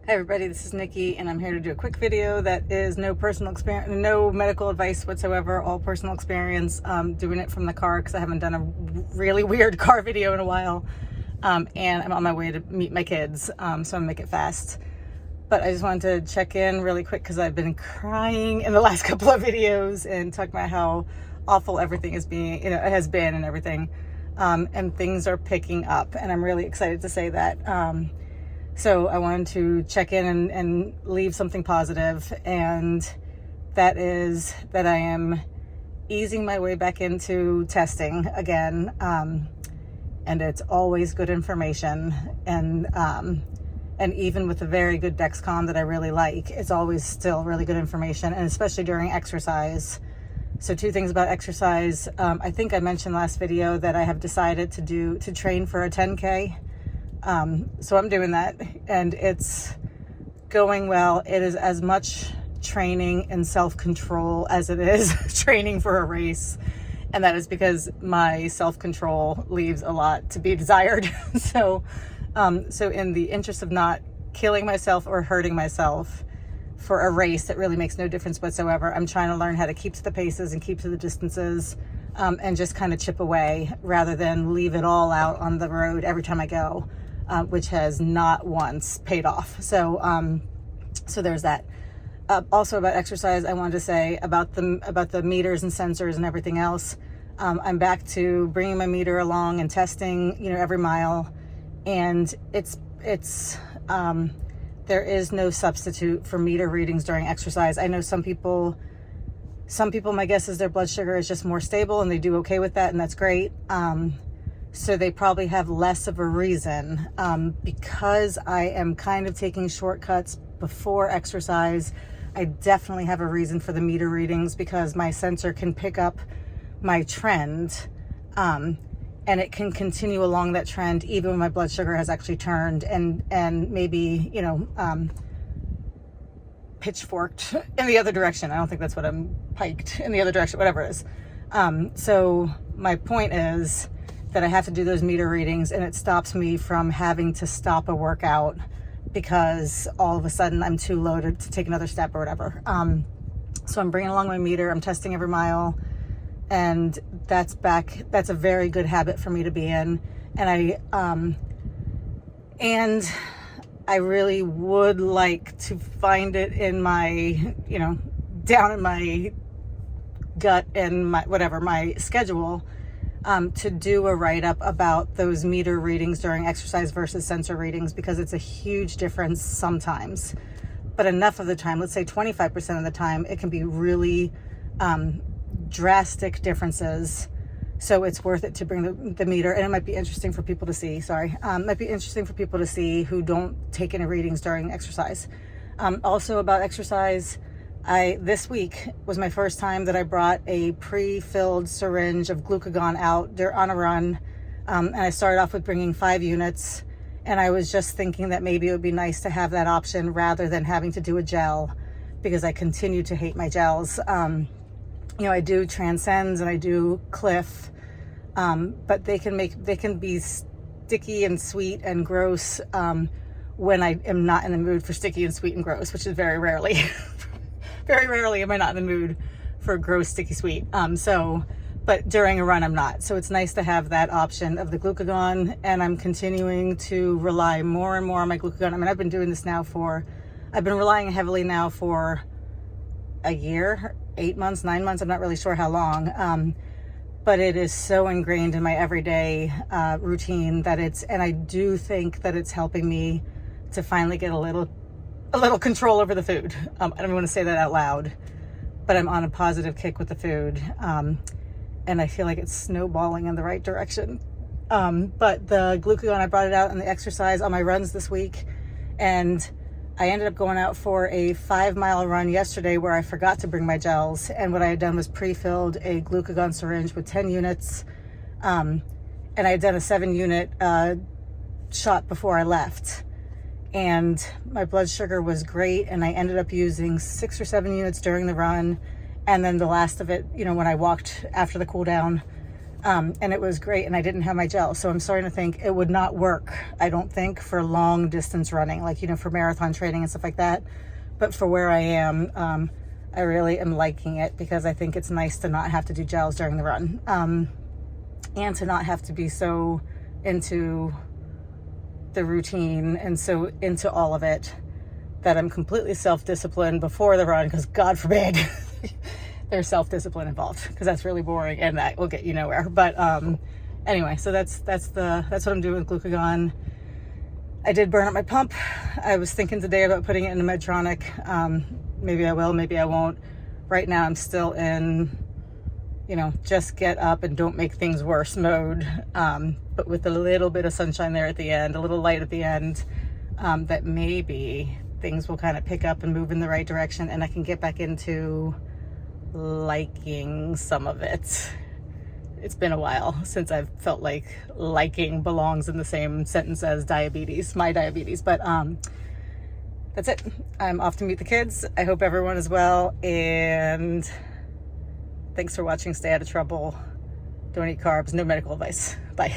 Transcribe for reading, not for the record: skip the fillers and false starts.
Hi everybody, this is Nikki and I'm here to do a quick video that is no personal experience, no medical advice whatsoever, all personal experience. Doing it from the car because I haven't done a really weird car video in a while. And I'm on my way to meet my kids, so I'm gonna make it fast. But I just wanted to check in really quick because I've been crying in the last couple of videos and talk about how awful everything is being, it has been and everything. And things are picking up and I'm really excited to say that. So I wanted to check in and leave something positive, and that is that I am easing my way back into testing again, and it's always good information, and even with a very good dexcom that I really like, it's always still really good information, and especially during exercise. So two things about exercise. I think I mentioned last video that I have decided to train for a 10K. So I'm doing that and it's going well. It is as much training and self-control as it is training for a race. And that is because my self-control leaves a lot to be desired. So in the interest of not killing myself or hurting myself for a race that really makes no difference whatsoever, I'm trying to learn how to keep to the paces and keep to the distances, and just kind of chip away rather than leave it all out on the road every time I go. Which has not once paid off. So there's that. Also about exercise, I wanted to say about the meters and sensors and everything else. I'm back to bringing my meter along and testing, every mile, and there is no substitute for meter readings during exercise. I know some people, my guess is their blood sugar is just more stable and they do okay with that, and that's great. So they probably have less of a reason. Because I am kind of taking shortcuts before exercise, I definitely have a reason for the meter readings, because my sensor can pick up my trend, and it can continue along that trend even when my blood sugar has actually turned and maybe, pitchforked in the other direction. I don't think that's what I'm piked in the other direction, whatever it is. So my point is that I have to do those meter readings, and it stops me from having to stop a workout because all of a sudden I'm too loaded to take another step or whatever. So I'm bringing along my meter, I'm testing every mile, and that's a very good habit for me to be in. And I really would like to find it in my, down in my gut and my schedule, to do a write-up about those meter readings during exercise versus sensor readings, because it's a huge difference sometimes. But enough of the time, let's say 25% of the time, it can be really drastic differences. So it's worth it to bring the meter, and it might be interesting for people to see, might be interesting for people to see who don't take any readings during exercise. Also about exercise, this week was my first time that I brought a pre-filled syringe of glucagon out on a run. And I started off with bringing 5 units. And I was just thinking that maybe it would be nice to have that option rather than having to do a gel, because I continue to hate my gels. I do Transcends and I do Cliff, but they can be sticky and sweet and gross when I am not in the mood for sticky and sweet and gross, which is very rarely. Very rarely am I not in the mood for gross, sticky, sweet. But during a run, I'm not. So it's nice to have that option of the glucagon, and I'm continuing to rely more and more on my glucagon. I mean, I've been doing this now I've been relying heavily now for a year, 8 months, 9 months. I'm not really sure how long. But it is so ingrained in my everyday routine and I do think that it's helping me to finally get a little control over the food. I don't want to say that out loud, but I'm on a positive kick with the food. And I feel like it's snowballing in the right direction. But the glucagon, I brought it out in the exercise on my runs this week. And I ended up going out for a 5-mile run yesterday where I forgot to bring my gels. And what I had done was pre-filled a glucagon syringe with 10 units. And I had done a 7-unit shot before I left. And my blood sugar was great, and I ended up using 6 or 7 units during the run, and then the last of it, when I walked after the cool down, And it was great, and I didn't have my gel. So I'm starting to think it would not work, I don't think, for long distance running, like, you know, for marathon training and stuff like that. But for where I am, I really am liking it, because I think it's nice to not have to do gels during the run, and to not have to be so into the routine and so into all of it that I'm completely self-disciplined before the run, because God forbid there's self-discipline involved, because that's really boring and that will get you nowhere. But anyway, so that's what I'm doing with glucagon. I did burn up my pump. I was thinking today about putting it in a Medtronic. Maybe I will, maybe I won't. Right now I'm still in, you know, just get up and don't make things worse mode, but with a little bit of sunshine there at the end, a little light at the end, that maybe things will kind of pick up and move in the right direction, and I can get back into liking some of it. It's been a while since I've felt like liking belongs in the same sentence as diabetes, my diabetes. But that's it. I'm off to meet the kids. I hope everyone is well, and thanks for watching. Stay out of trouble. Don't eat carbs. No medical advice. Bye.